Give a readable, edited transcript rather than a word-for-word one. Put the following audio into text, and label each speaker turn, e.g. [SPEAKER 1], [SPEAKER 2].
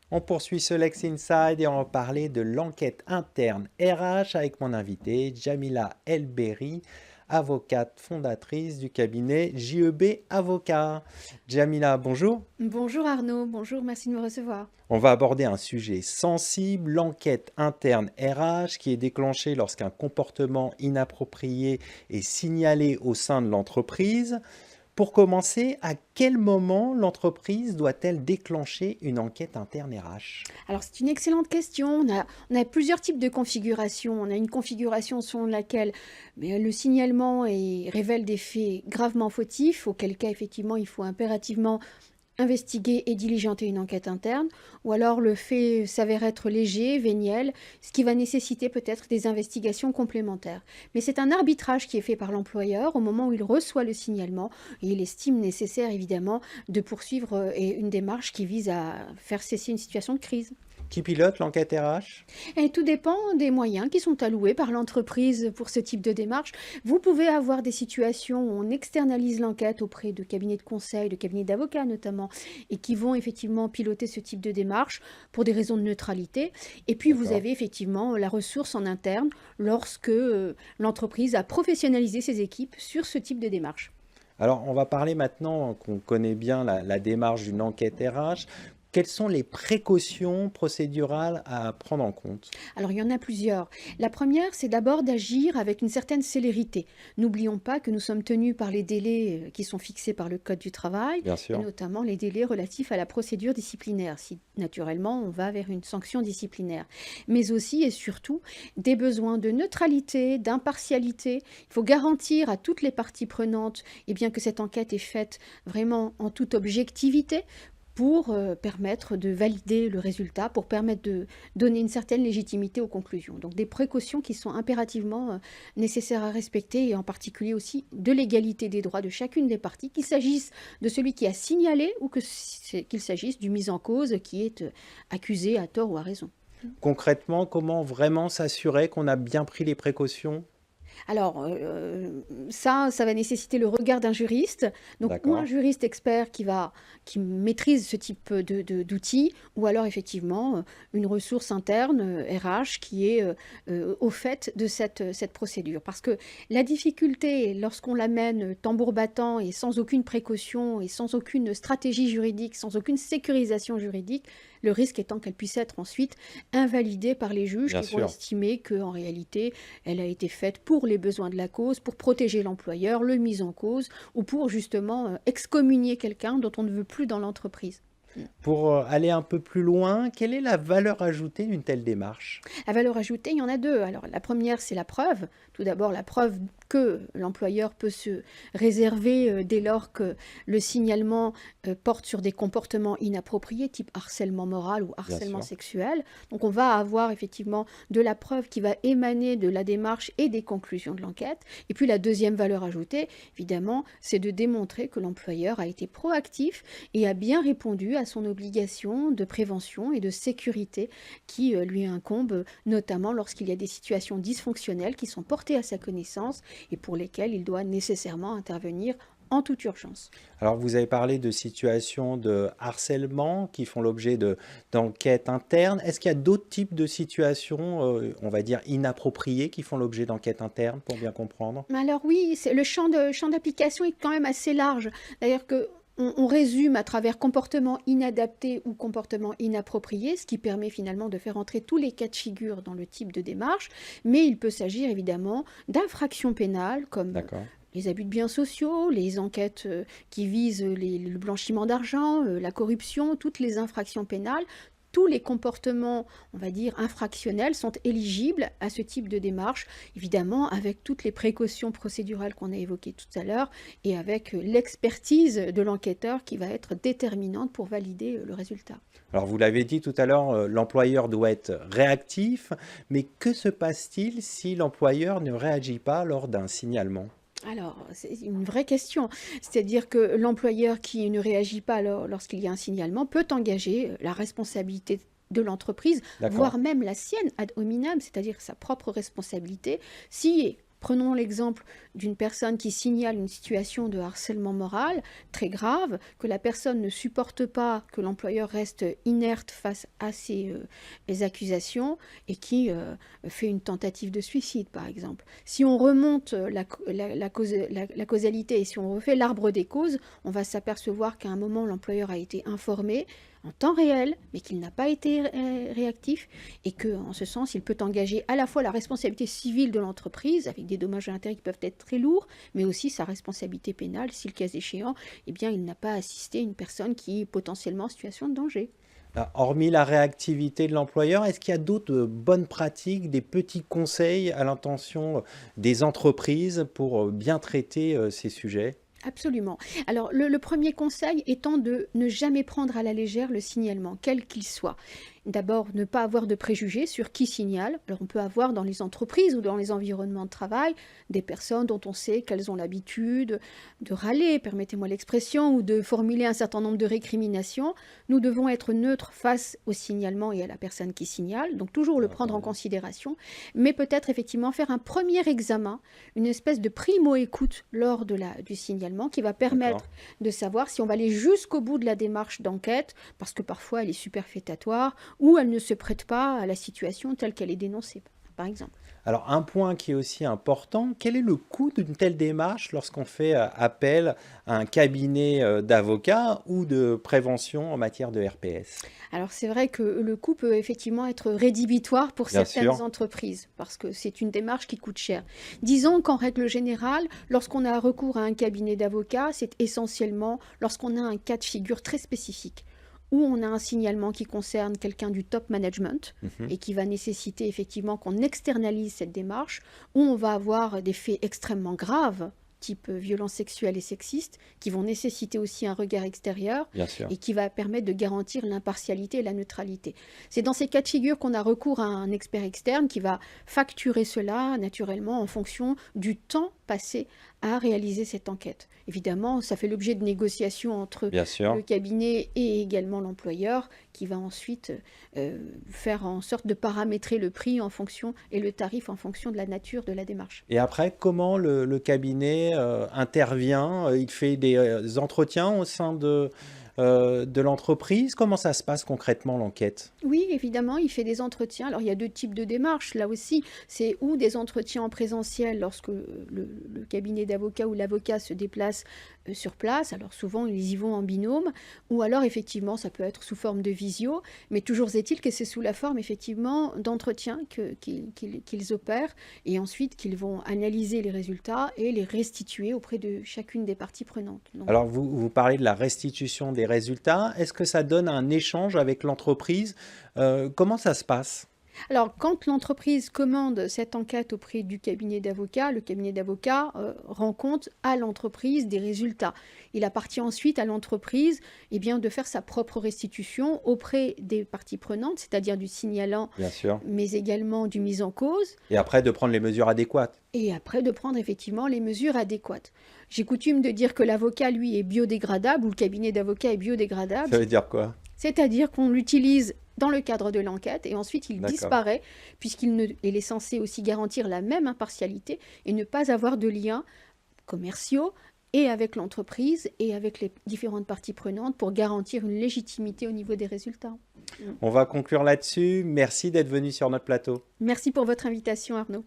[SPEAKER 1] On poursuit ce Lex Inside et on va parler de l'enquête interne RH avec mon invité Jamila Elberi, avocate fondatrice du cabinet JEB Avocat. Jamila, bonjour.
[SPEAKER 2] Bonjour Arnaud, bonjour, merci de me recevoir.
[SPEAKER 1] On va aborder un sujet sensible, l'enquête interne RH qui est déclenchée lorsqu'un comportement inapproprié est signalé au sein de l'entreprise. Pour commencer, à quel moment l'entreprise doit-elle déclencher une enquête interne RH?
[SPEAKER 2] Alors c'est une excellente question, on a plusieurs types de configurations. On a une configuration selon laquelle le signalement révèle des faits gravement fautifs, auquel cas effectivement il faut impérativement investiguer et diligenter une enquête interne, ou alors le fait s'avère être léger, véniel, ce qui va nécessiter peut-être des investigations complémentaires. Mais c'est un arbitrage qui est fait par l'employeur au moment où il reçoit le signalement et il estime nécessaire évidemment de poursuivre et une démarche qui vise à faire cesser une situation de crise.
[SPEAKER 1] Qui pilote l'enquête RH?
[SPEAKER 2] Et tout dépend des moyens qui sont alloués par l'entreprise pour ce type de démarche. Vous pouvez avoir des situations où on externalise l'enquête auprès de cabinets de conseil, de cabinets d'avocats notamment, et qui vont effectivement piloter ce type de démarche pour des raisons de neutralité. Et puis vous
[SPEAKER 1] D'accord.
[SPEAKER 2] avez effectivement la ressource en interne lorsque l'entreprise a professionnalisé ses équipes sur ce type de démarche.
[SPEAKER 1] Alors, on va parler maintenant qu'on connaît bien la démarche d'une enquête RH. Quelles sont les précautions procédurales à prendre en compte?
[SPEAKER 2] Alors, il y en a plusieurs. La première, c'est d'abord d'agir avec une certaine célérité. N'oublions pas que nous sommes tenus par les délais qui sont fixés par le Code du travail,
[SPEAKER 1] Bien
[SPEAKER 2] et
[SPEAKER 1] sûr.
[SPEAKER 2] notamment les délais relatifs à la procédure disciplinaire, si naturellement on va vers une sanction disciplinaire. Mais aussi et surtout des besoins de neutralité, d'impartialité. Il faut garantir à toutes les parties prenantes que cette enquête est faite vraiment en toute objectivité pour permettre de valider le résultat, pour permettre de donner une certaine légitimité aux conclusions. Donc des précautions qui sont impérativement nécessaires à respecter et en particulier aussi de l'égalité des droits de chacune des parties, qu'il s'agisse de celui qui a signalé ou qu'il s'agisse du mis en cause qui est accusé à tort ou à raison.
[SPEAKER 1] Concrètement, comment vraiment s'assurer qu'on a bien pris les précautions?
[SPEAKER 2] Alors, ça va nécessaiter le regard d'un juriste, donc ou un
[SPEAKER 1] D'accord.
[SPEAKER 2] juriste expert qui maîtrise ce type d'outils, ou alors effectivement, une ressource interne, RH qui est, au fait de cette procédure. Parce que la difficulté lorsqu'on la mène tambour battant et sans aucune précaution et sans aucune stratégie juridique, sans aucune sécurisation juridique, le risque étant qu'elle puisse être ensuite invalidée par les juges
[SPEAKER 1] Bien
[SPEAKER 2] qui vont
[SPEAKER 1] sûr.
[SPEAKER 2] estimer qu'en réalité, elle a été faite pour les besoins de la cause, pour protéger l'employeur, le mis en cause, ou pour justement excommunier quelqu'un dont on ne veut plus dans l'entreprise.
[SPEAKER 1] Pour aller un peu plus loin, quelle est la valeur ajoutée d'une telle démarche?
[SPEAKER 2] La valeur ajoutée, il y en a deux. Alors la première, c'est la preuve. Tout d'abord, la preuve que l'employeur peut se réserver dès lors que le signalement porte sur des comportements inappropriés, type harcèlement moral ou
[SPEAKER 1] Bien
[SPEAKER 2] harcèlement
[SPEAKER 1] sûr.
[SPEAKER 2] sexuel. Donc on va avoir effectivement de la preuve qui va émaner de la démarche et des conclusions de l'enquête. Et puis la deuxième valeur ajoutée, évidemment, c'est de démontrer que l'employeur a été proactif et a bien répondu à son obligation de prévention et de sécurité qui lui incombe, notamment lorsqu'il y a des situations dysfonctionnelles qui sont portées à sa connaissance et pour lesquelles il doit nécessairement intervenir en toute urgence.
[SPEAKER 1] Alors, vous avez parlé de situations de harcèlement qui font l'objet d'enquêtes internes. Est-ce qu'il y a d'autres types de situations, on va dire, inappropriées qui font l'objet d'enquêtes internes, pour bien comprendre?
[SPEAKER 2] Alors oui, le champ d'application est quand même assez large. D'ailleurs que on résume à travers comportement inadapté ou comportement inapproprié, ce qui permet finalement de faire entrer tous les cas de figure dans le type de démarche, mais il peut s'agir évidemment d'infractions pénales comme
[SPEAKER 1] D'accord.
[SPEAKER 2] les abus de biens sociaux, les enquêtes qui visent le blanchiment d'argent, la corruption, toutes les infractions pénales. Tous les comportements, on va dire, infractionnels sont éligibles à ce type de démarche, évidemment avec toutes les précautions procédurales qu'on a évoquées tout à l'heure et avec l'expertise de l'enquêteur qui va être déterminante pour valider le résultat.
[SPEAKER 1] Alors, vous l'avez dit tout à l'heure, l'employeur doit être réactif, mais que se passe-t-il si l'employeur ne réagit pas lors d'un signalement?
[SPEAKER 2] Alors, c'est une vraie question. C'est-à-dire que l'employeur qui ne réagit pas lorsqu'il y a un signalement peut engager la responsabilité de l'entreprise,
[SPEAKER 1] D'accord.
[SPEAKER 2] voire même la sienne ad hominem, c'est-à-dire sa propre responsabilité, si Prenons l'exemple d'une personne qui signale une situation de harcèlement moral très grave, que la personne ne supporte pas que l'employeur reste inerte face à les accusations et qui fait une tentative de suicide, par exemple. Si on remonte la causalité et si on refait l'arbre des causes, on va s'apercevoir qu'à un moment, l'employeur a été informé en temps réel, mais qu'il n'a pas été réactif et qu'en ce sens, il peut engager à la fois la responsabilité civile de l'entreprise, avec des dommages et intérêts qui peuvent être très lourds, mais aussi sa responsabilité pénale, si le cas échéant, eh bien, il n'a pas assisté une personne qui est potentiellement en situation de danger.
[SPEAKER 1] Hormis la réactivité de l'employeur, est-ce qu'il y a d'autres bonnes pratiques, des petits conseils à l'intention des entreprises pour bien traiter ces sujets?
[SPEAKER 2] Absolument. Alors, le premier conseil étant de ne jamais prendre à la légère le signalement, quel qu'il soit. D'abord, ne pas avoir de préjugés sur qui signale. Alors, on peut avoir dans les entreprises ou dans les environnements de travail des personnes dont on sait qu'elles ont l'habitude de râler, permettez-moi l'expression, ou de formuler un certain nombre de récriminations. Nous devons être neutres face au signalement et à la personne qui signale, donc toujours le prendre en
[SPEAKER 1] Entendu.
[SPEAKER 2] considération, mais peut-être effectivement faire un premier examen, une espèce de primo-écoute lors du signalement qui va
[SPEAKER 1] D'accord.
[SPEAKER 2] permettre de savoir si on va aller jusqu'au bout de la démarche d'enquête, parce que parfois elle est superfétatoire, ou elle ne se prête pas à la situation telle qu'elle est dénoncée, par exemple.
[SPEAKER 1] Alors, un point qui est aussi important, quel est le coût d'une telle démarche lorsqu'on fait appel à un cabinet d'avocats ou de prévention en matière de RPS?
[SPEAKER 2] Alors c'est vrai que le coût peut effectivement être rédhibitoire pour
[SPEAKER 1] Bien
[SPEAKER 2] certaines
[SPEAKER 1] sûr,
[SPEAKER 2] entreprises, parce que c'est une démarche qui coûte cher. Disons qu'en règle générale, lorsqu'on a recours à un cabinet d'avocats, c'est essentiellement lorsqu'on a un cas de figure très spécifique, où on a un signalement qui concerne quelqu'un du top management
[SPEAKER 1] mhm,
[SPEAKER 2] et qui va nécessiter effectivement qu'on externalise cette démarche, où on va avoir des faits extrêmement graves, type violence sexuelle et sexiste, qui vont nécessiter aussi un regard extérieur
[SPEAKER 1] bien sûr.
[SPEAKER 2] et qui va permettre de garantir l'impartialité et la neutralité. C'est dans ces cas de figure qu'on a recours à un expert externe qui va facturer cela naturellement en fonction du temps passé à réaliser cette enquête. Évidemment, ça fait l'objet de négociations entre
[SPEAKER 1] Bien
[SPEAKER 2] le
[SPEAKER 1] sûr.
[SPEAKER 2] cabinet et également l'employeur qui va ensuite faire en sorte de paramétrer le prix en fonction et le tarif en fonction de la nature de la démarche.
[SPEAKER 1] Et après, comment le cabinet intervient? Il fait des entretiens au sein de l'entreprise? Comment ça se passe concrètement l'enquête?
[SPEAKER 2] Oui, évidemment, il fait des entretiens. Alors, il y a 2 types de démarches, là aussi. C'est ou des entretiens en présentiel lorsque le cabinet d'avocat ou l'avocat se déplace, sur place. Alors souvent, ils y vont en binôme ou alors effectivement, ça peut être sous forme de visio. Mais toujours est-il que c'est sous la forme effectivement d'entretiens qu'ils opèrent et ensuite qu'ils vont analyser les résultats et les restituer auprès de chacune des parties prenantes. Donc
[SPEAKER 1] Alors, vous parlez de la restitution des résultats. Est-ce que ça donne un échange avec l'entreprise? Comment ça se passe?
[SPEAKER 2] alors, quand l'entreprise commande cette enquête auprès du cabinet d'avocats, le cabinet d'avocats rend compte à l'entreprise des résultats. Il appartient ensuite à l'entreprise eh bien, de faire sa propre restitution auprès des parties prenantes, c'est-à-dire du signalant,
[SPEAKER 1] Bien sûr.
[SPEAKER 2] mais également du mis en cause,
[SPEAKER 1] Et après, de prendre les mesures adéquates.
[SPEAKER 2] et après de prendre effectivement les mesures adéquates. J'ai coutume de dire que l'avocat, lui, est biodégradable, ou le cabinet d'avocats est biodégradable,
[SPEAKER 1] Ça veut dire quoi?
[SPEAKER 2] c'est-à-dire qu'on l'utilise dans le cadre de l'enquête et ensuite il
[SPEAKER 1] D'accord.
[SPEAKER 2] disparaît il est censé aussi garantir la même impartialité et ne pas avoir de liens commerciaux et avec l'entreprise et avec les différentes parties prenantes pour garantir une légitimité au niveau des résultats.
[SPEAKER 1] On va conclure là-dessus. Merci d'être venu sur notre plateau.
[SPEAKER 2] Merci pour votre invitation, Arnaud.